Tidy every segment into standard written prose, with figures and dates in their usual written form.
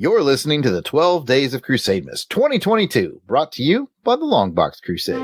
You're listening to the 12 Days of Crusademas 2022, brought to you by the Longbox Crusade.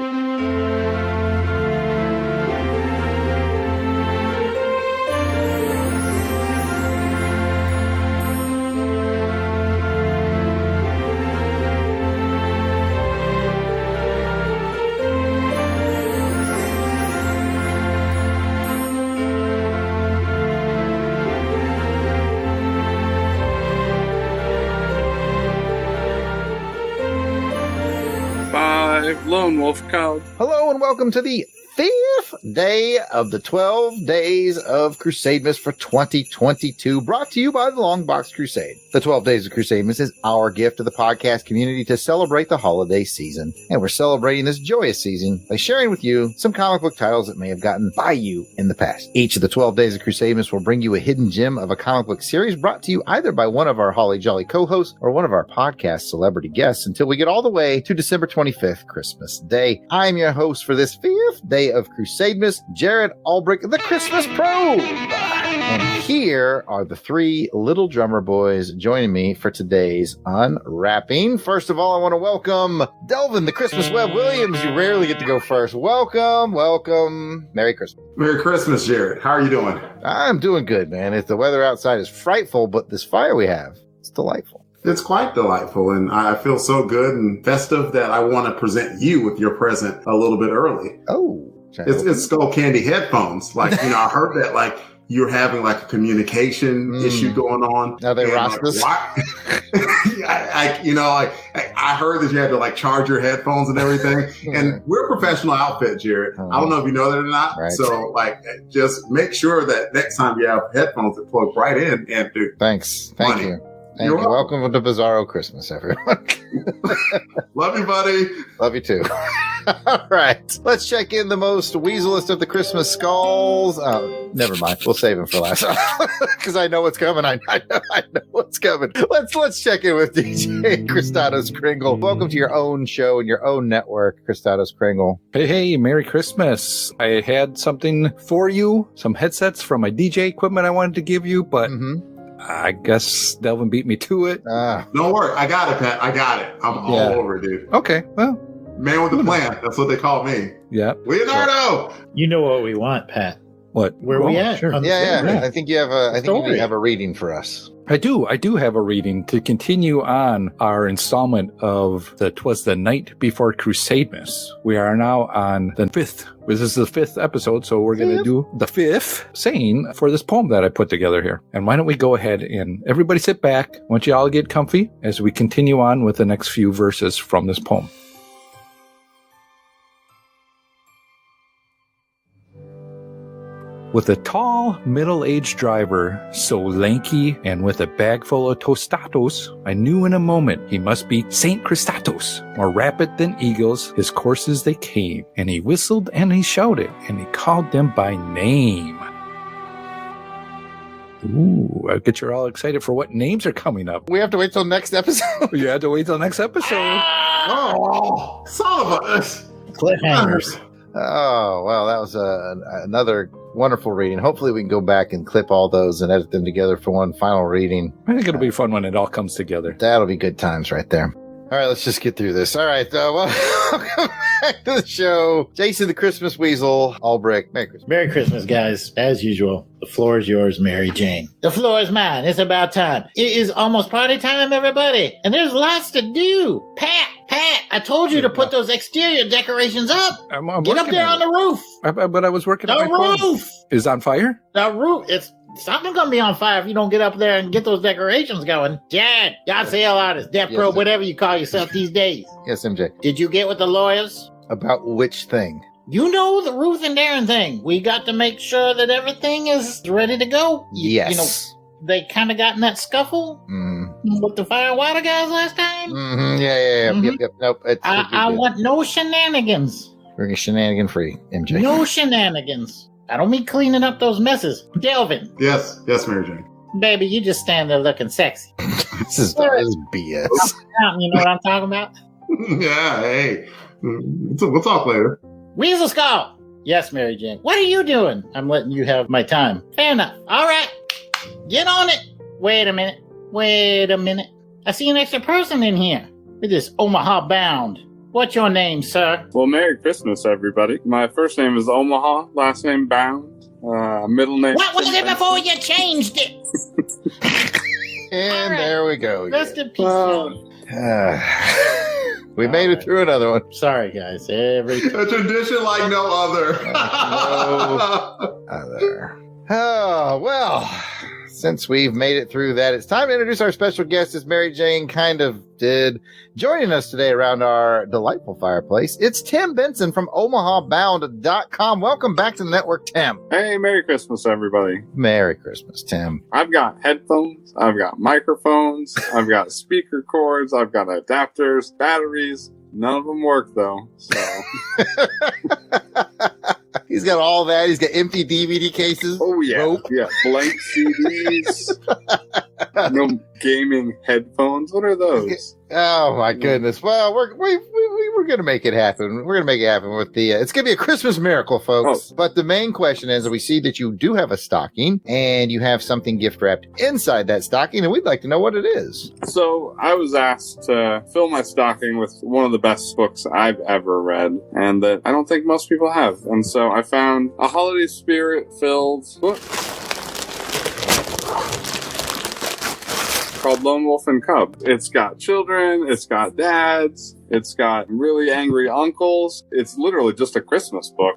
5 Lone Wolf Cub. Hello and welcome to the 5th day of the 12 Days of Crusademas for 2022, brought to you by the Longbox Crusade. The 12 Days of Crusademas is our gift to the podcast community to celebrate the holiday season, and we're celebrating this joyous season by sharing with you some comic book titles that may have gotten by you in the past. Each of the 12 Days of Crusademas will bring you a hidden gem of a comic book series brought to you either by one of our Holly Jolly co-hosts or one of our podcast celebrity guests until we get all the way to December 25th, Christmas Day. I'm your host for this 5th day of Crusademas, Jared Albrick, the Christmas Probe. And here are the 3 little drummer boys joining me for today's unwrapping. First of all, I want to welcome Delvin, the Christmas Web Williams. You rarely get to go first. Welcome. Merry Christmas. Merry Christmas, Jared. How are you doing? I'm doing good, man. If the weather outside is frightful, but this fire we have, it's delightful. It's quite delightful, and I feel so good and festive that I want to present you with your present a little bit early. Oh. It's Skull Candy headphones. Like, I heard that, like, you're having, like, a communication issue going on. Are they Rasmus? I heard that you had to, like, charge your headphones and everything. And we're a professional outfit, Jared. I don't know if you know that or not. Right. So, like, just make sure that next time you have headphones that plug right in and do. Thanks. Thank you. Thank you. Welcome to Bizarro Christmas, everyone. Love you, buddy. Love you too. All right. Let's check in the most weaselest of the Christmas skulls. Oh, never mind. We'll save him for last because I know what's coming. I know what's coming. Let's check in with DJ Christados Kringle. Welcome to your own show and your own network, Christados Kringle. Hey, Merry Christmas. I had something for you, some headsets from my DJ equipment I wanted to give you, but I guess Delvin beat me to it. Don't worry. I got it, Pat. I got it. I'm all over it, dude. Okay, well. Man with a plan. That's what they call me. Yeah. Leonardo! You know what we want, Pat. What? Where we at? Sure. Yeah. I think you have a reading for us. I do have a reading to continue on our installment of Twas the Night Before Crusademas. We are now on the 5th. This is the 5th episode, so we're going to do the 5th saying for this poem that I put together here. And why don't we go ahead and everybody sit back. I want you all to get comfy as we continue on with the next few verses from this poem. With a tall, middle-aged driver, so lanky and with a bag full of tostatos, I knew in a moment he must be Saint Christatos. More rapid than eagles, his coursers they came, and he whistled and he shouted, and he called them by name. Ooh, I get you all excited for what names are coming up. We have to wait till next episode. You have to wait till next episode. Oh, son of a... Cliffhangers. Oh, well, that was another wonderful reading. Hopefully we can go back and clip all those and edit them together for one final reading. I think it'll be fun when it all comes together. That'll be good times right there. All right, let's just get through this. All right, welcome back to the show. Jason the Christmas Weasel, Albrick. Merry Christmas. Merry Christmas, guys. As usual, the floor is yours, Mary Jane. The floor is mine. It's about time. It is almost party time, everybody. And there's lots to do. Pat, I told you to put those exterior decorations up. I'm Get up there on the roof. But I was working on the my roof. Is on fire? The roof. Something's gonna be on fire if you don't get up there and get those decorations going. Jared, y'all sale artist, Death Pro, whatever you call yourself these days. Yes, MJ. Did you get with the lawyers? About which thing? You know, the Ruth and Darren thing. We got to make sure that everything is ready to go. Yes. You know, they kind of got in that scuffle with the fire and water guys last time. Yeah. Yep. Nope. I want no shenanigans. We're going shenanigan free, MJ. No shenanigans. I don't mean cleaning up those messes. Delvin. Yes, Mary Jane. Baby, you just stand there looking sexy. This is BS. You know what I'm talking about? Yeah, hey. We'll talk later. Weasel Skull. Yes, Mary Jane. What are you doing? I'm letting you have my time. Fair enough. All right. Get on it. Wait a minute. I see an extra person in here. It is Omaha bound. What's your name, sir? Well, Merry Christmas, everybody. My first name is Omaha, last name Bound, middle name... What was it before you changed it? And right. There we go. Rest in peace. We made it through another one. Sorry, guys. A tradition like no other. Other. Oh, well, since we've made it through that, it's time to introduce our special guest, as Mary Jane kind of did. Joining us today around our delightful fireplace, it's Tim Benson from OmahaBound.com. Welcome back to the network, Tim. Hey, Merry Christmas, everybody. Merry Christmas, Tim. I've got headphones, I've got microphones, I've got speaker cords, I've got adapters, batteries. None of them work, though, so... He's got all that. He's got empty DVD cases. Oh, yeah. Rope. Yeah, blank CDs. No gaming headphones. What are those? Oh, my goodness. Well, we're going to make it happen. We're going to make it happen with the... it's going to be a Christmas miracle, folks. Oh. But the main question is, we see that you do have a stocking, and you have something gift-wrapped inside that stocking, and we'd like to know what it is. So, I was asked to fill my stocking with one of the best books I've ever read, and that I don't think most people have. And so, I found a holiday spirit-filled book called Lone Wolf and Cub. It's got children, it's got dads, it's got really angry uncles. It's literally just a Christmas book.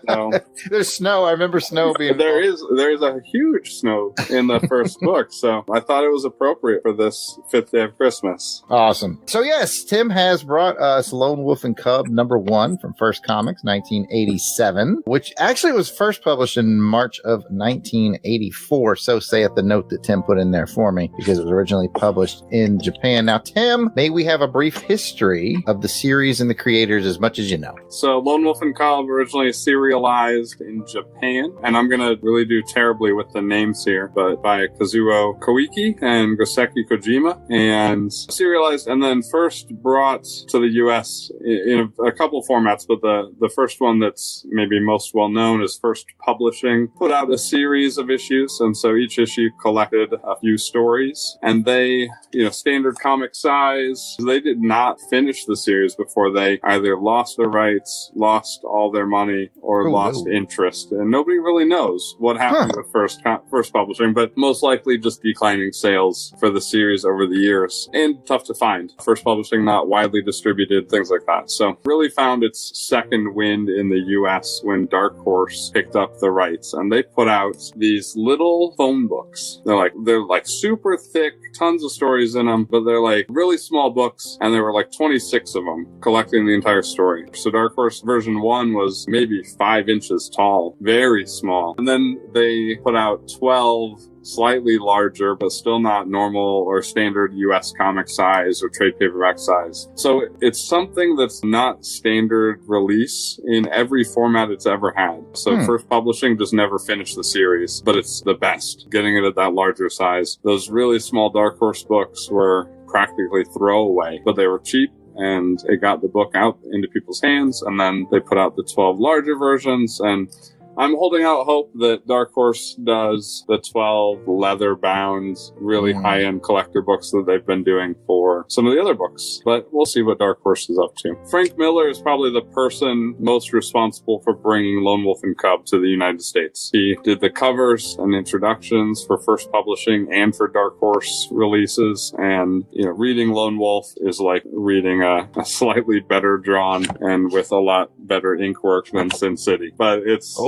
So, there's snow. I remember snow being there's a huge snow in the first book, so I thought it was appropriate for this 5th day of Christmas. Awesome. So yes, Tim has brought us Lone Wolf and Cub #1 from First Comics, 1987, which actually was first published in March of 1984. So saith the note that Tim put in there for me, because it was originally published in Japan. Now, Tim, may we have a brief history of the series and the creators, as much as you know? So Lone Wolf and Cub originally serialized in Japan, and I'm gonna really do terribly with the names here, but by Kazuo Koike and Goseki Kojima, and serialized and then first brought to the US in a couple formats, but the first one that's maybe most well known is First Publishing put out a series of issues, and so each issue collected a few stories, and they, standard comic size. They did not finish the series before they either lost their rights, lost all their money, or lost interest, and nobody really knows what happened with First Publishing, but most likely just declining sales for the series over the years, and tough to find. First Publishing not widely distributed, things like that. So really found its second wind in the US when Dark Horse picked up the rights, and they put out these little phone books. They're like super thick, tons of stories in them, but they're like really small books, and there were like 26 of them collecting the entire story. So Dark Horse version 1 was maybe 5 inches tall, very small. And then they put out 12 slightly larger, but still not normal or standard US comic size or trade paperback size. So it's something that's not standard release in every format it's ever had. So First Publishing just never finished the series, but it's the best, getting it at that larger size. Those really small Dark Horse books were practically throwaway, but they were cheap, and it got the book out into people's hands, and then they put out the 12 larger versions, and I'm holding out hope that Dark Horse does the 12 leather-bound, really high-end collector books that they've been doing for some of the other books. But we'll see what Dark Horse is up to. Frank Miller is probably the person most responsible for bringing Lone Wolf and Cub to the United States. He did the covers and introductions for First Publishing and for Dark Horse releases. And, reading Lone Wolf is like reading a slightly better drawn and with a lot better ink work than Sin City. But it's...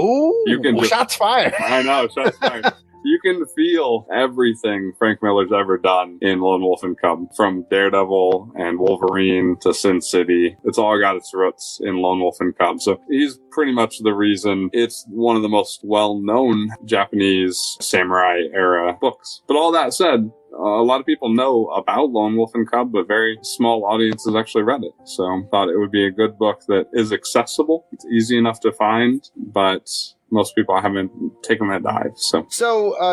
shots fired. I know, shots fired. You can feel everything Frank Miller's ever done in Lone Wolf and Cub, from Daredevil and Wolverine to Sin City. It's all got its roots in Lone Wolf and Cub. So he's pretty much the reason it's one of the most well-known Japanese samurai era books. But all that said, a lot of people know about Lone Wolf and Cub, but very small audiences actually read it. So I thought it would be a good book that is accessible. It's easy enough to find, but most people haven't taken that dive. So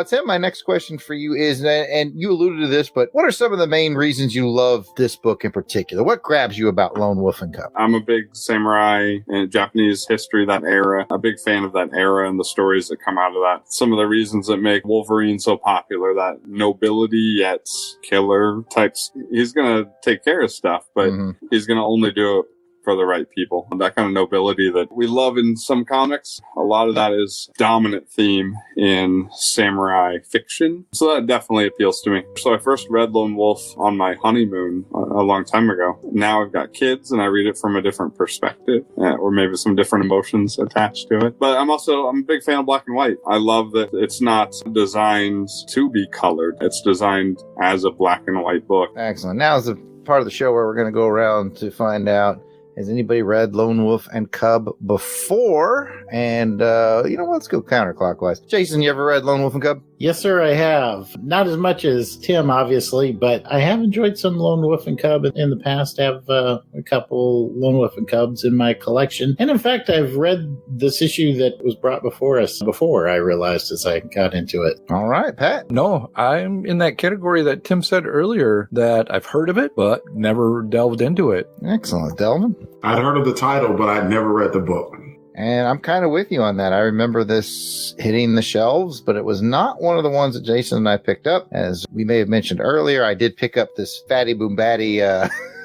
Tim, my next question for you is, and you alluded to this, but what are some of the main reasons you love this book in particular? What grabs you about Lone Wolf and Cub? I'm a big samurai and Japanese history, that era. A big fan of that era and the stories that come out of that. Some of the reasons that make Wolverine so popular, that nobility yet killer types. He's going to take care of stuff, but he's going to only do it for the right people. That kind of nobility that we love in some comics. A lot of that is dominant theme in samurai fiction. So that definitely appeals to me. So I first read Lone Wolf on my honeymoon a long time ago. Now I've got kids and I read it from a different perspective, or maybe some different emotions attached to it. But I'm a big fan of black and white. I love that it's not designed to be colored. It's designed as a black and white book. Excellent. Now is the part of the show where we're going to go around to find out, has anybody read Lone Wolf and Cub before? And, let's go counterclockwise. Jason, you ever read Lone Wolf and Cub? Yes, sir, I have. Not as much as Tim, obviously, but I have enjoyed some Lone Wolf and Cub in the past. I have a couple Lone Wolf and Cubs in my collection. And in fact, I've read this issue that was brought before us before I realized as I got into it. All right, Pat. No, I'm in that category that Tim said earlier, that I've heard of it, but never delved into it. Excellent. Delvin? I'd heard of the title, but I'd never read the book. And I'm kind of with you on that. I remember this hitting the shelves, but it was not one of the ones that Jason and I picked up. As we may have mentioned earlier, I did pick up this Fatty Boom Batty,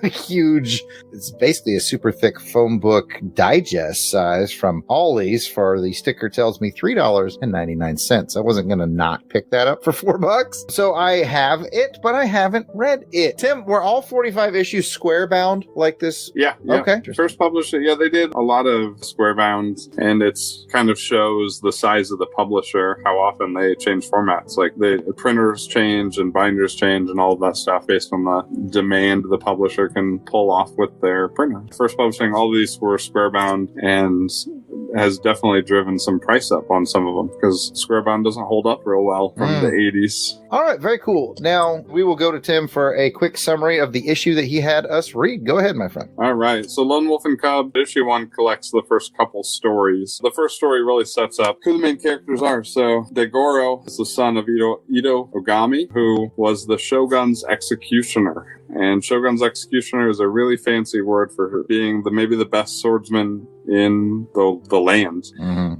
huge, it's basically a super thick phone book digest size from Ollie's for the sticker tells me $3.99. I wasn't going to not pick that up for $4. So I have it, but I haven't read it. Tim, were all 45 issues square bound like this? Yeah. Okay. First published, they did a lot of square bound, and it's kind of shows the size of the publisher, how often they change formats. Like the printers change and binders change and all of that stuff based on the demand the publisher can pull off with their printer. First publishing, all of these were square bound, and has definitely driven some price up on some of them because square bound doesn't hold up real well from the 80s. All right, very cool. Now we will go to Tim for a quick summary of the issue that he had us read. Go ahead, my friend. All right. So Lone Wolf and Cub, issue 1 collects the first couple stories. The first story really sets up who the main characters are. So Daigoro is the son of Ito Ogami, who was the Shogun's executioner. And Shogun's executioner is a really fancy word for being maybe the best swordsman in the land.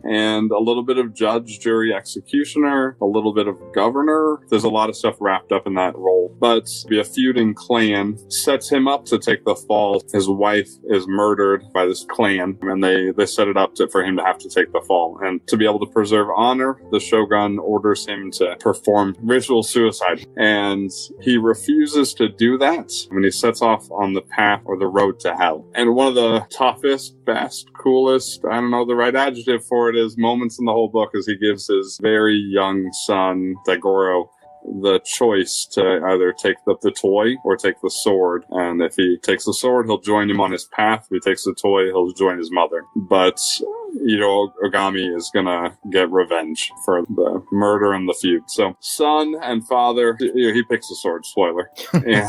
And a little bit of judge, jury, executioner, a little bit of governor. There's a lot of stuff wrapped up in that role. But be a feuding clan sets him up to take the fall. His wife is murdered by this clan, and they set it up for him to have to take the fall. And to be able to preserve honor, the Shogun orders him to perform ritual suicide. And he refuses to do that when he sets off on the path or the road to hell. And one of the toughest, best, coolest, I don't know the right adjective for it, is moments in the whole book as he gives his very young son, Daigoro, the choice to either take the toy or take the sword. And if he takes the sword, he'll join him on his path. If he takes the toy, he'll join his mother. But Ogami is gonna get revenge for the murder and the feud. So son and father, he picks the sword, spoiler. And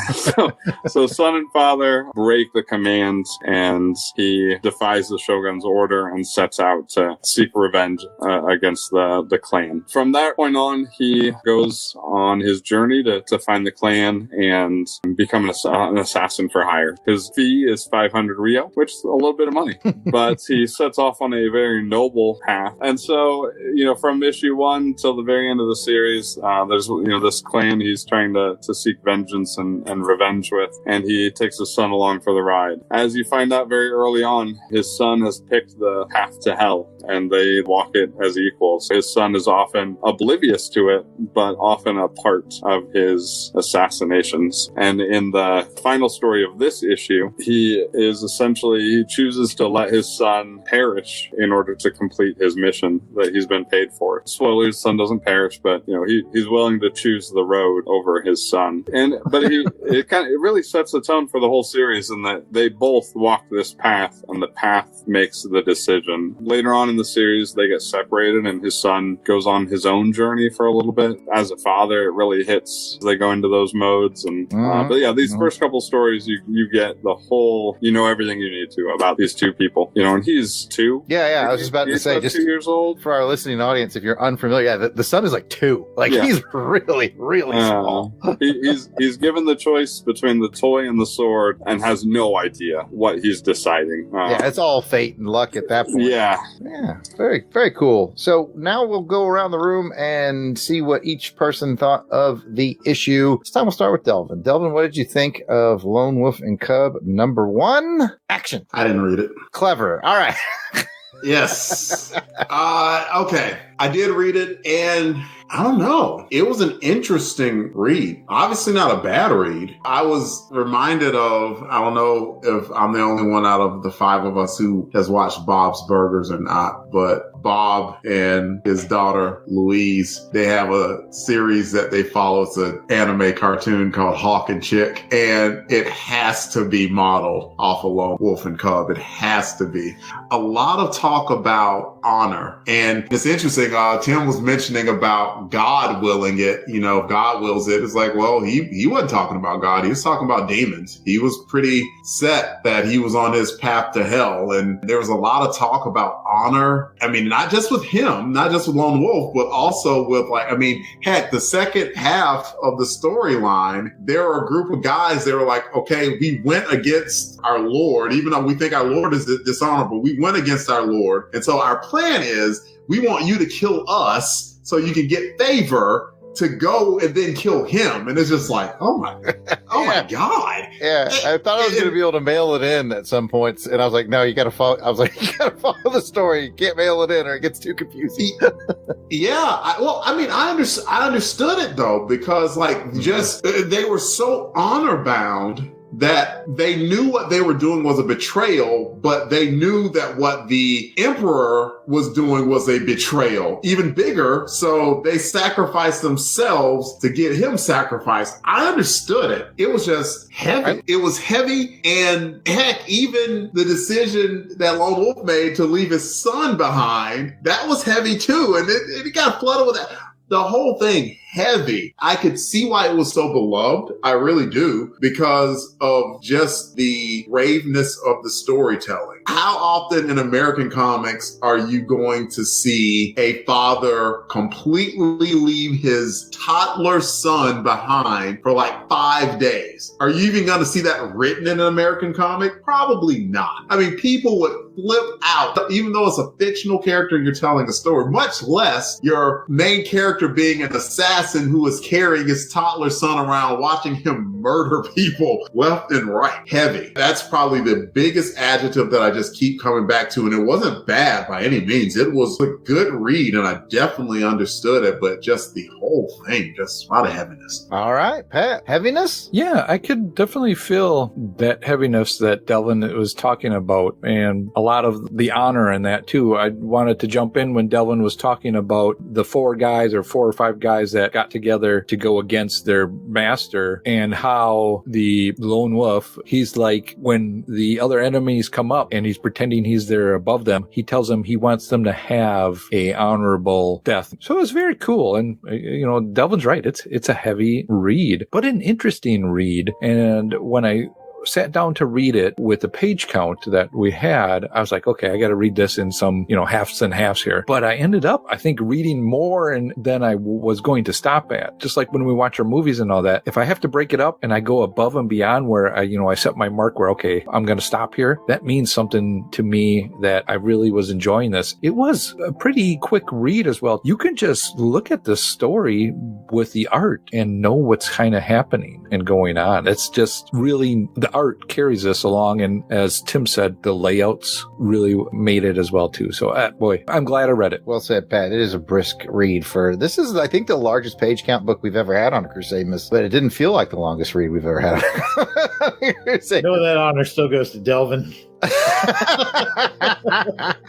so son and father break the command, and he defies the Shogun's order and sets out to seek revenge against the clan. From that point on, he goes on his journey to find the clan and become an assassin for hire. His fee is 500 Rio, which is a little bit of money, but he sets off on a very noble path. And so, from issue 1 till the very end of the series, there's, this clan he's trying to seek vengeance and revenge with, and he takes his son along for the ride. As you find out very early on, his son has picked the path to hell, and they walk it as equals. His son is often oblivious to it, but often a part of his assassinations. And in the final story of this issue, he chooses to let his son perish in order to complete his mission that he's been paid for. Spoiler, his son doesn't perish, but he's willing to choose the road over his son. But it really sets the tone for the whole series in that they both walk this path, and the path makes the decision. Later on in the series, they get separated, and his son goes on his own journey for a little bit. As a father, it really hits. They go into those modes, and but yeah, these first couple stories, you get the whole, everything you need to about these two people. And he's 2. Yeah, I was just about to say, just 2 years old. For our listening audience, if you're unfamiliar, the son is like 2. Like he's really, really small. He's given the choice between the toy and the sword and has no idea what he's deciding. It's all fate and luck at that point. Yeah. Very, very cool. So now we'll go around the room and see what each person thought of the issue. This time we'll start with Delvin. Delvin, what did you think of Lone Wolf and Cub #1? Action. I didn't read it. Clever. All right. Yes. Okay. I did read it, and I don't know. It was an interesting read. Obviously not a bad read. I was reminded of, I don't know if I'm the only one out of the 5 of us who has watched Bob's Burgers or not, but Bob and his daughter Louise, they have a series that they follow. It's an anime cartoon called Hawk and Chick, and it has to be modeled off of Lone Wolf and Cub. It has to be. A lot of talk about honor, and it's interesting. Tim was mentioning about God willing it. You know, if God wills it, it's like, well, he wasn't talking about God. He was talking about demons. He was pretty set that he was on his path to hell, and there was a lot of talk about honor. I mean, not just with him, not just with Lone Wolf, but also with heck, the second half of the storyline, there were a group of guys that were like, okay, we went against our Lord, even though we think our Lord is dishonorable, we went against our Lord. And so our plan is we want you to kill us so you can get favor to go and then kill him. And it's just like, oh my God. Yeah. I thought I was going to be able to mail it in at some points. And I was like, no, you got to follow. I was like, you got to follow the story. You can't mail it in or it gets too confusing. I understood it though, because they were so honor bound that they knew what they were doing was a betrayal, but they knew that what the emperor was doing was a betrayal, even bigger. So they sacrificed themselves to get him sacrificed. I understood it. It was just heavy. It was heavy. And heck, even the decision that Lone Wolf made to leave his son behind, that was heavy too. And it got flooded with that. The whole thing heavy. I could see why it was so beloved. I really do, because of just the braveness of the storytelling. How often in American comics are you going to see a father completely leave his toddler son behind for like 5 days? Are you even going to see that written in an American comic? Probably not. I mean, people would flip out, even though it's a fictional character and you're telling a story, much less your main character being an assassin who is carrying his toddler son around, watching him murder people left and right. Heavy. That's probably the biggest adjective that I just keep coming back to. And it wasn't bad by any means. It was a good read and I definitely understood it, but just the whole thing, just a lot of heaviness. All right, Pat. Heaviness? Yeah, I could definitely feel that heaviness that Delvin was talking about and a lot of the honor in that too. I wanted to jump in when Delvin was talking about the 4 or 5 guys that got together to go against their master, and how the lone wolf, he's like, when the other enemies come up and he's pretending he's there above them, he tells them he wants them to have a honorable death. So it's very cool. And, Delvin's right. It's a heavy read, but an interesting read. And when I sat down to read it with the page count that we had, I was like, okay, I got to read this in some, halves and halves here. But I ended up, I think, reading more than I was going to stop at. Just like when we watch our movies and all that, if I have to break it up and I go above and beyond where I set my mark where, okay, I'm going to stop here, that means something to me that I really was enjoying this. It was a pretty quick read as well. You can just look at the story with the art and know what's kind of happening and going on. It's just really, the art carries us along, and as Tim said, the layouts really made it as well too. So boy, I'm glad I read it. Well said, Pat. It is a brisk read. This is, I think, the largest page count book we've ever had on a Crusademas, but it didn't feel like the longest read we've ever had. That honor still goes to Delvin.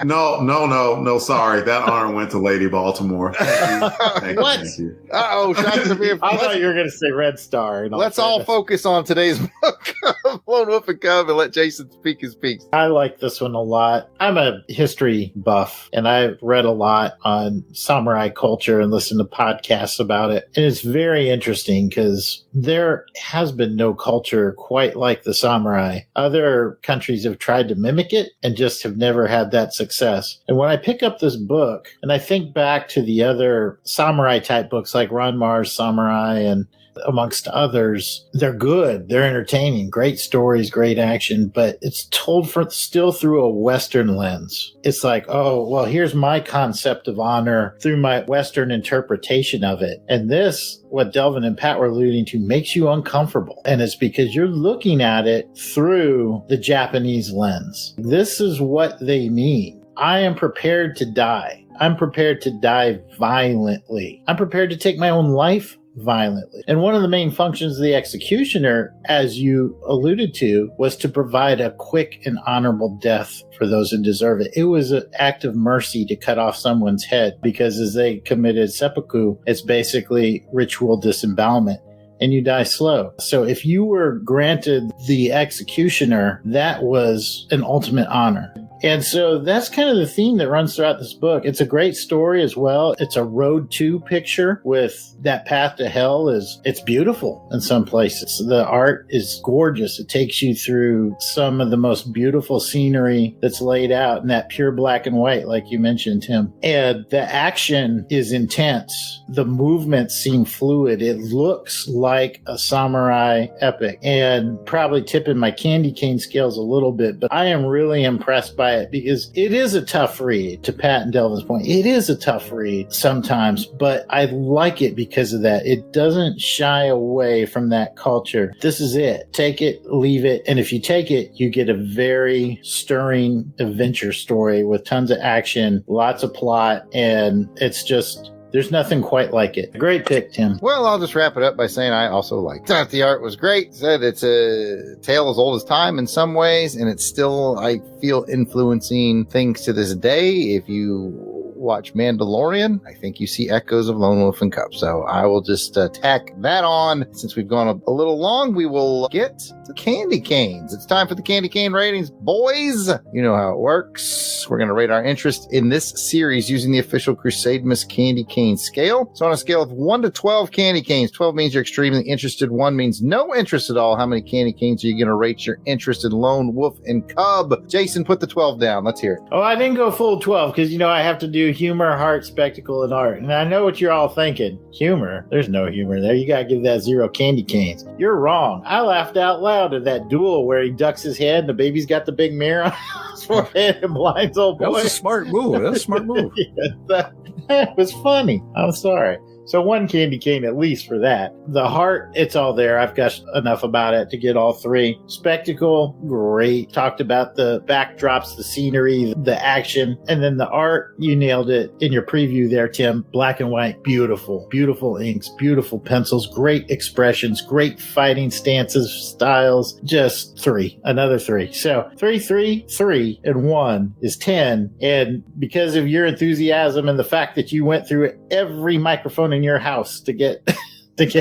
No, sorry. That honor went to Lady Baltimore. Thank What? you. Uh-oh, shots to be. I thought you were going to say Red Star. Let's all focus on today's book of Lone Wolf and Cub and let Jason speak his piece. I like this one a lot. I'm a history buff, and I've read a lot on samurai culture and listened to podcasts about it. And it's very interesting because there has been no culture quite like the samurai. Other countries have tried tried to mimic it and just have never had that success. And when I pick up this book and I think back to the other samurai type books like Ron Mar's Samurai and amongst others, they're good, they're entertaining, great stories, great action, but it's told still through a Western lens. It's like, oh, well, here's my concept of honor through my Western interpretation of it. And this, what Delvin and Pat were alluding to, makes you uncomfortable. And it's because you're looking at it through the Japanese lens. This is what they mean. I am prepared to die. I'm prepared to die violently. I'm prepared to take my own life violently. And one of the main functions of the executioner, as you alluded to, was to provide a quick and honorable death for those who deserve it. It was an act of mercy to cut off someone's head, because as they committed seppuku, it's basically ritual disembowelment, and you die slow. So if you were granted the executioner, that was an ultimate honor. And so that's kind of the theme that runs throughout this book. It's a great story as well. It's a road to picture with that path to hell. It's beautiful in some places. The art is gorgeous. It takes you through some of the most beautiful scenery that's laid out in that pure black and white, like you mentioned, Tim. And the action is intense. The movements seem fluid. It looks like a samurai epic, and probably tipping my candy cane scales a little bit, but I am really impressed by it, because it is a tough read. To Pat and Delvin's point, it is a tough read sometimes, but I like it because of that. It doesn't shy away from that culture. This is it. Take it, leave it. And if you take it, you get a very stirring adventure story with tons of action, lots of plot, and it's just, there's nothing quite like it. Great pick, Tim. Well, I'll just wrap it up by saying I also liked it. The art was great. Said it's a tale as old as time in some ways, and it's still, I feel, influencing things to this day. If you watch Mandalorian, I think you see echoes of Lone Wolf and Cub. So I will just tack that on. Since we've gone a little long, we will get to candy canes. It's time for the candy cane ratings, boys. You know how it works. We're going to rate our interest in this series using the official Crusademas candy cane scale. So on a scale of 1 to 12 candy canes, 12 means you're extremely interested, 1 means no interest at all. How many candy canes are you going to rate your interest in Lone Wolf and Cub? Jason, put the 12 down. Let's hear it. Oh, I didn't go full 12 because, you know, I have to do humor, heart, spectacle, and art. And I know what you're all thinking. Humor? There's no humor there. You got to give that 0 candy canes. You're wrong. I laughed out loud at that duel where he ducks his head and the baby's got the big mirror on his forehead and blinds old boy. That was a smart move. That was a smart move. Yeah, that was funny. I'm sorry. So 1 candy cane at least for that. The heart, it's all there. I've got enough about it to get all 3. Spectacle, great. Talked about the backdrops, the scenery, the action. And then the art, you nailed it in your preview there, Tim. Black and white, beautiful. Beautiful inks, beautiful pencils, great expressions, great fighting stances, styles. Just 3. Another 3. So 3, 3, 3, and 1 is 10. And because of your enthusiasm and the fact that you went through every microphone in your house to get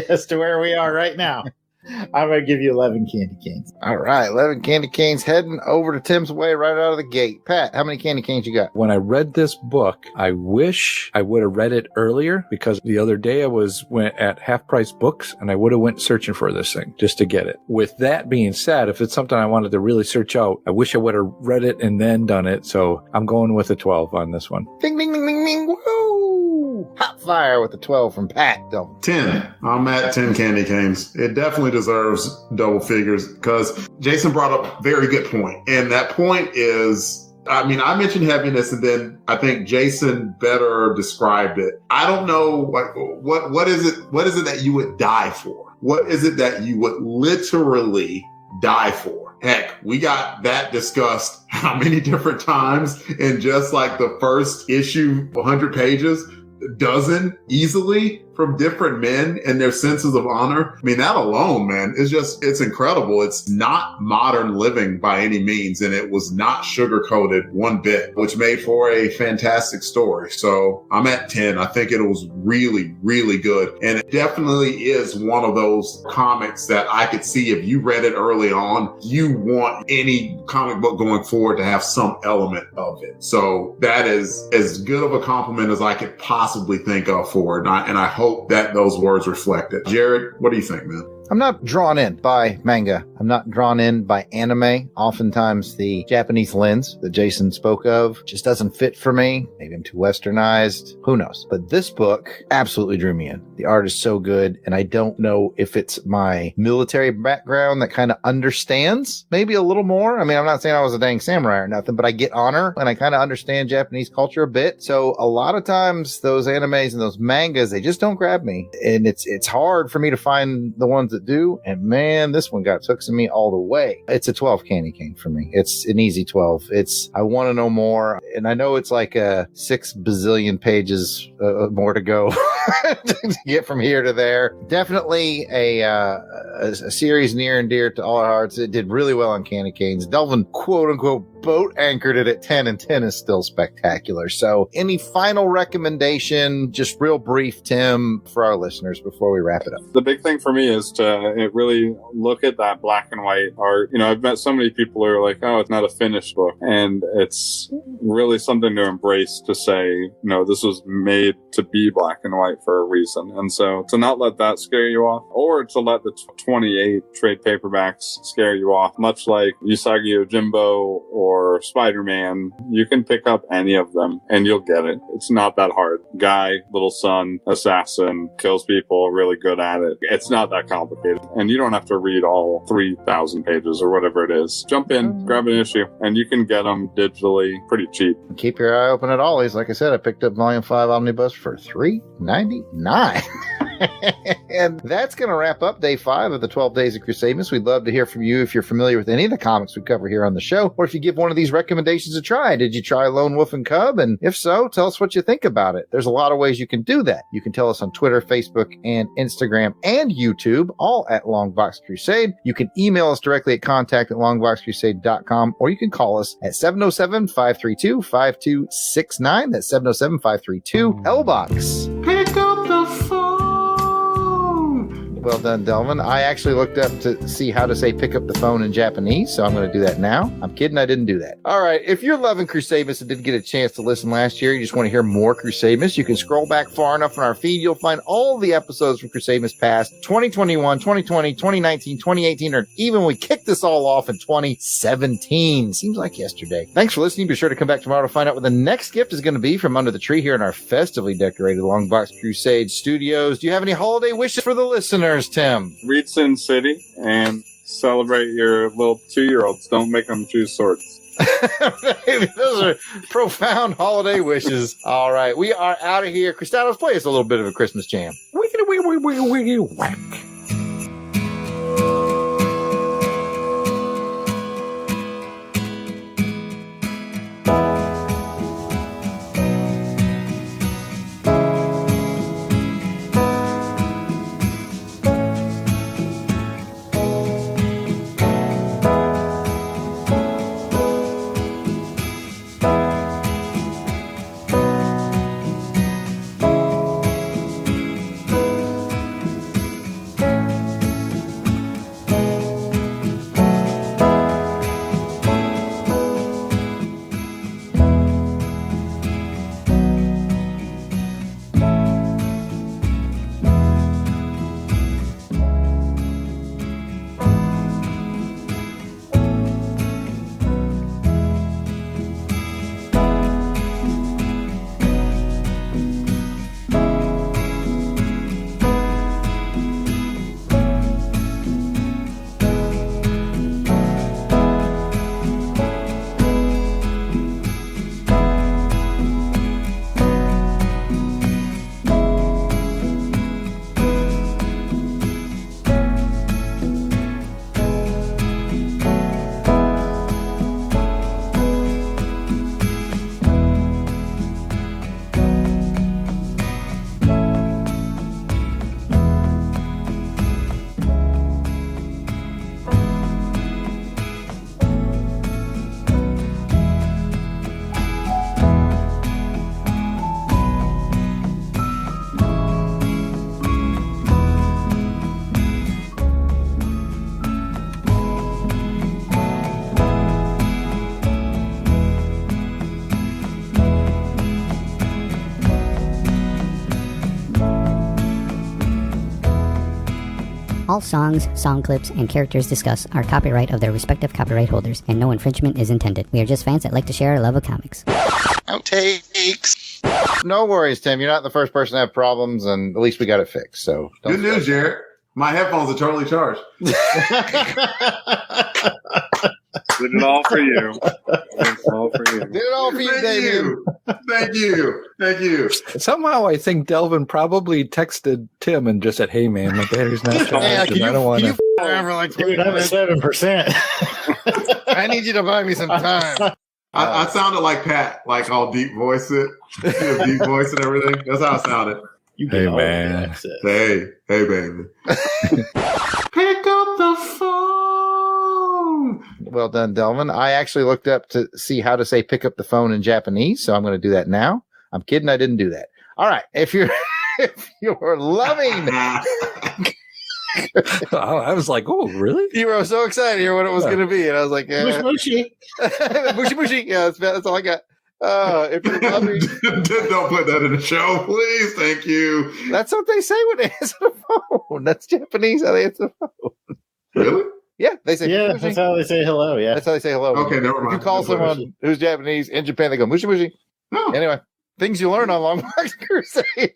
us to where we are right now, I'm going to give you 11 candy canes. All right, 11 candy canes heading over to Tim's way right out of the gate. Pat, how many candy canes you got? When I read this book, I wish I would have read it earlier, because the other day I went at Half Price Books and I would have went searching for this thing just to get it. With that being said, if it's something I wanted to really search out, I wish I would have read it and then done it. So I'm going with a 12 on this one. Ding, ding, ding, ding, ding. Woo! Hot fire with the 12 from Pat. 10. I'm at 10 candy canes. It definitely deserves double figures, because Jason brought up a very good point. And that point is, I mean, I mentioned heaviness, and then I think Jason better described it. I don't know, like, what is it that you would die for? What is it that you would literally die for? Heck, we got that discussed how many different times in just like the first issue, 100 pages, a dozen easily, from different men and their senses of honor. I mean, that alone, man, it's incredible. It's not modern living by any means, and it was not sugar-coated one bit, which made for a fantastic story. So I'm at 10. I think it was really, really good. And it definitely is one of those comics that I could see if you read it early on, you want any comic book going forward to have some element of it. So that is as good of a compliment as I could possibly think of for it. And I hope that those words reflect it. Jared, what do you think, man? I'm not drawn in by manga. I'm not drawn in by anime. Oftentimes the Japanese lens that Jason spoke of just doesn't fit for me. Maybe I'm too westernized. Who knows? But this book absolutely drew me in. The art is so good, and I don't know if it's my military background that kind of understands maybe a little more. I mean, I'm not saying I was a dang samurai or nothing, but I get honor and I kind of understand Japanese culture a bit. So a lot of times those animes and those mangas, they just don't grab me. And it's hard for me to find the ones that do. And man, this one got hooks in me all the way. It's a 12 candy cane for me. It's an easy 12. I want to know more. And I know it's like 6 bazillion pages more to go to get from here to there. Definitely a series near and dear to all our hearts. It did really well on candy canes. Delvin, quote unquote, boat anchored it at 10, and 10 is still spectacular. So any final recommendation, just real brief, Tim, for our listeners before we wrap it up? The big thing for me is to really look at that black and white art. You know, I've met so many people who are like, oh, it's not a finished book. And it's really something to embrace, to say, no, this was made to be black and white for a reason. And so to not let that scare you off, or to let the 28 trade paperbacks scare you off, much like Usagi Yojimbo or Spider-Man, you can pick up any of them and you'll get it. It's not that hard. Guy, little son, assassin, kills people, really good at it. It's not that complicated. And you don't have to read all 3,000 pages or whatever it is. Jump in, grab an issue, and you can get them digitally pretty cheap. Keep your eye open at Ollie's. Like I said, I picked up Volume 5 Omnibus for $3.99. And that's going to wrap up day 5 of the 12 Days of Crusademas. We'd love to hear from you if you're familiar with any of the comics we cover here on the show, or if you give one of these recommendations a try. Did you try Lone Wolf and Cub? And if so, tell us what you think about it. There's a lot of ways you can do that. You can tell us on Twitter, Facebook, and Instagram, and YouTube, all at Longbox Crusade. You can email us directly at contact@longboxcrusade.com, or you can call us at 707-532-5269. That's 707-532-LBOX. Pick up the phone. Well done, Delvin. I actually looked up to see how to say pick up the phone in Japanese, so I'm going to do that now. I'm kidding, I didn't do that. All right, if you're loving Crusademas and didn't get a chance to listen last year, you just want to hear more Crusademas, you can scroll back far enough in our feed. You'll find all the episodes from Crusademas past 2021, 2020, 2019, 2018, or even we kicked this all off in 2017. Seems like yesterday. Thanks for listening. Be sure to come back tomorrow to find out what the next gift is going to be from under the tree here in our festively decorated Longbox Crusade studios. Do you have any holiday wishes for the listeners, Tim? Read Sin City and celebrate your little 2-year-olds. Don't make them choose swords. Those are profound holiday wishes. All right, we are out of here. Cristados, play us a little bit of a Christmas jam. Whack. All songs, song clips, and characters discussed are copyright of their respective copyright holders, and no infringement is intended. We are just fans that like to share our love of comics. Outtakes. No worries, Tim. You're not the first person to have problems, and at least we got it fixed. So good news, Jared. My headphones are totally charged. Did it all for you. Did it all for you. Did it all for you, Damien. Thank you. Somehow I think Delvin probably texted Tim and just said, "Hey man, my battery's not charged, and I don't want to." Dude, I'm at 7%. I need you to buy me some time. I sounded like Pat, like all deep voice it, deep voice and everything. That's how I sounded. Hey man, hey baby. Pick up the phone. Well done, Delvin. I actually looked up to see how to say pick up the phone in Japanese, so I'm going to do that now. I'm kidding. I didn't do that. All right. If you're loving, I was like, "Oh, really?" You were so excited to hear what it was going to be, and I was like, Mushy. Mushy mushy. Yeah, that's all I got. If you're loving, don't put that in the show, please. Thank you. That's what they say when they answer the phone. That's Japanese how they answer the phone. Really? Yeah, they say. Yeah, mushi. that's how they say hello. Yeah, that's how they say hello. Okay, never mind. If you call someone who's Japanese in Japan, they go mushi mushi. No. Anyway, things you learn on Longbox Crusade.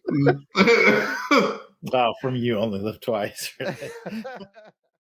Wow, from you only live twice. Right?